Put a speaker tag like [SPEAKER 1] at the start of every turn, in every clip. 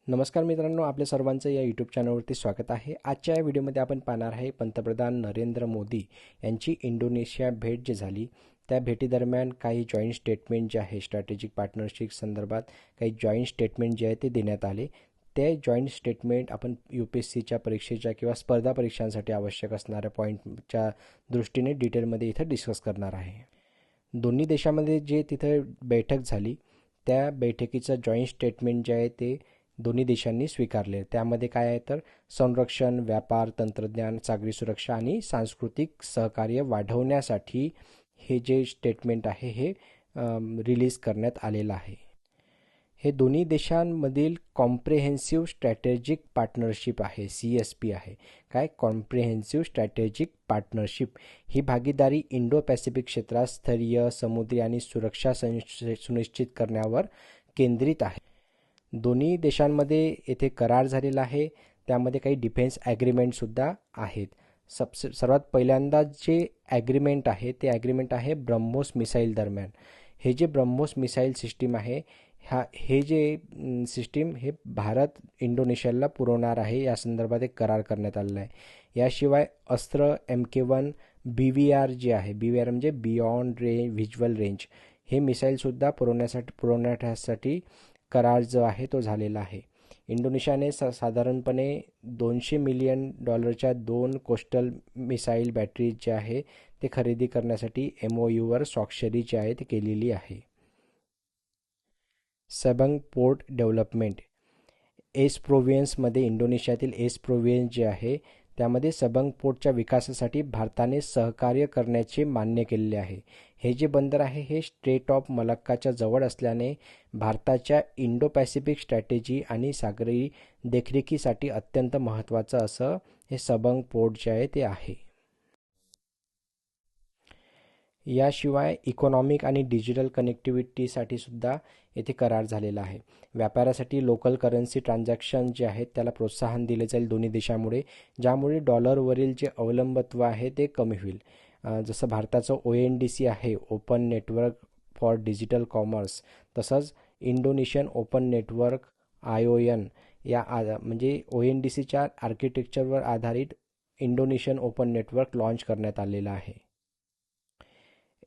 [SPEAKER 1] नमस्कार मित्रांनो, आपल्या सर्वांचं या यूट्यूब चॅनलवरती स्वागत आहे. आजच्या या व्हिडिओमध्ये आपण पाहणार आहे पंतप्रधान नरेंद्र मोदी यांची इंडोनेशिया भेट जी झाली त्या भेटीदरम्यान काही जॉईंट स्टेटमेंट जे आहे स्ट्रॅटेजिक पार्टनरशिप संदर्भात काही जॉईंट स्टेटमेंट जे आहे ते देण्यात आले. ते जॉईंट स्टेटमेंट आपण UPSCच्या परीक्षेच्या किंवा स्पर्धा परीक्षांसाठी आवश्यक असणाऱ्या पॉईंटच्या दृष्टीने डिटेलमध्ये इथं डिस्कस करणार आहे. दोन्ही देशामध्ये जे तिथं बैठक झाली त्या बैठकीचं जॉईंट स्टेटमेंट जे आहे ते दोन्ही देशांनी स्वीकारले. त्यामध्ये काय आहे तर संरक्षण, व्यापार, तंत्रज्ञान, सागरी सुरक्षा आणि सांस्कृतिक सहकार्य वाढवण्यासाठी हे जे स्टेटमेंट आहे हे रिलीज करण्यात आलेलं आहे. हे दोन्ही देशांमधील कॉम्प्रेहेन्सिव्ह स्ट्रॅटेजिक पार्टनरशिप आहे, CSP आहे. काय कॉम्प्रेहेन्सिव्ह स्ट्रॅटेजिक पार्टनरशिप ही भागीदारी इंडो पॅसिफिक क्षेत्रात स्थैर्य, समुद्री आणि सुरक्षा सुनिश्चित करण्यावर केंद्रित आहे. दोन्ही देशांमध्ये येथे करार झालेला आहे. त्यामध्ये काही डिफेन्स ॲग्रीमेंटसुद्धा आहेत. सर्वात पहिल्यांदा जे ॲग्रीमेंट आहे ते ॲग्रीमेंट आहे ब्रह्मोस मिसाईल दरम्यान. हे जे ब्रह्मोस मिसाईल सिस्टीम आहे हे जे सिस्टीम हे भारत इंडोनेशियाला पुरवणार आहे या संदर्भात एक करार करण्यात आलेला आहे. याशिवाय अस्त्र MK1 BVR जे आहे, BVR म्हणजे बियॉन्ड व्हिज्युअल रेंज, हे मिसाईलसुद्धा पुरवण्यासाठी करार जो आहे तो झालेला आहे. इंडोनेशियाने साधारणपणे $200 मिलियन 2 कोस्टल मिसाईल बॅटरी जे आहे ते खरेदी करण्यासाठी MOUवर स्वाक्षरी जी आहे ती केलेली आहे. सबंग पोर्ट डेव्हलपमेंट एस प्रोव्हिन्समध्ये इंडोनेशियातील एस प्रोव्हिन्स जे आहे त्यामध्ये सबंग पोर्टच्या विकासासाठी भारताने सहकार्य करण्याचे मान्य केलेले आहे. हे जे बंदर आहे हे स्ट्रेट ऑफ मलक्काच्या जवळ असल्याने भारताच्या इंडो पॅसिफिक स्ट्रॅटेजी आणि सागरी देखरेखीसाठी अत्यंत महत्त्वाचं असं हे सबंग पोर्ट जे आहे ते आहे. याशिवाय इकॉनॉमिक आणि डिजिटल कनेक्टिव्हिटीसाठी सुद्धा येथे करार झालेला आहे. व्यापारासाठी लोकल करन्सी ट्रान्झॅक्शन जे आहेत त्याला प्रोत्साहन दिले जाईल दोन्ही देशामुळे, ज्यामुळे डॉलरवरील जे अवलंबित्व आहे ते कमी होईल. जसं भारताचं ONDC आहे, open network for digital commerce, तसंच इंडोनेशियन ओपन नेटवर्क ION या म्हणजे ONDCच्या आर्किटेक्चरवर आधारित इंडोनेशियन ओपन नेटवर्क लॉन्च करण्यात आलेलं आहे.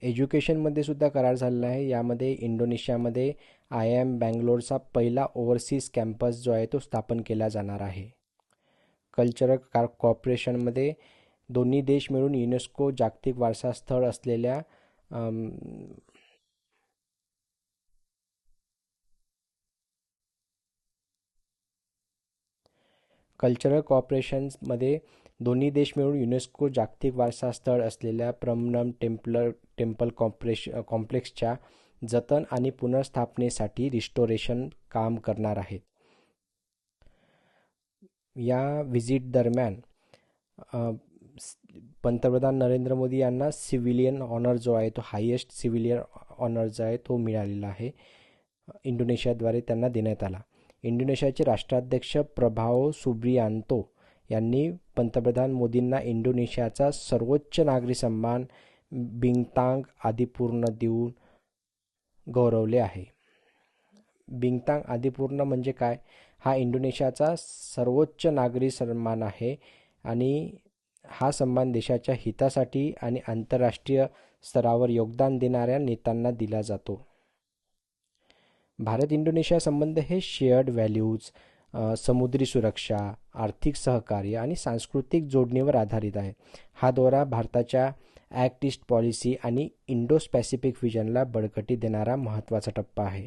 [SPEAKER 1] एज्युकेशनमध्ये सुद्धा करार झालेला आहे. यामध्ये इंडोनेशियामध्ये IIM बँगलोरचा पहिला ओव्हरसीज कॅम्पस जो आहे तो स्थापन केला जाणार आहे. कल्चरल कॉर्पोरेशनमध्ये दोन्ही देश मिळून युनेस्को जागतिक वारसा स्थळ असलेल्या कल्चरल कॉर्पोरेशनमध्ये दोन्ही देश मिळून युनेस्को जागतिक वारसा स्थळ असलेल्या प्रमनम टेम्पल कॉम्प्लेक्सच्या जतन आणि पुनर्स्थापनेसाठी रिस्टोरेशन काम करणार आहेत. या व्हिजिट दरम्यान पंतप्रधान नरेंद्र मोदी यांना सिव्हिलियन ऑनर जो आहे तो हायेस्ट सिव्हिलियन ऑनर जो आहे तो मिळालेला आहे, इंडोनेशियाद्वारे त्यांना देण्यात आला. इंडोनेशियाचे राष्ट्राध्यक्ष प्रभावो सुबियांतो यांनी पंतप्रधान मोदींना इंडोनेशियाचा सर्वोच्च नागरी सन्मान बिंतांग आदिपूर्ण देऊन गौरवले आहे. बिंतांग आदिपूर्ण म्हणजे काय? हा इंडोनेशियाचा सर्वोच्च नागरी सन्मान आहे आणि हा सन्मान देशाच्या हितासाठी आणि आंतरराष्ट्रीय स्तरावर योगदान देणाऱ्या नेत्यांना दिला जातो. भारत इंडोनेशिया संबंध हे शेअर्ड व्हॅल्यूज, समुद्री सुरक्षा, आर्थिक सहकार्य आणि सांस्कृतिक जोडणीवर आधारित आहे. हा दौरा भारताच्या ॲक्ट ईस्ट पॉलिसी आणि इंडो पॅसिफिक व्हिजनला बळकटी देणारा महत्त्वाचा टप्पा आहे.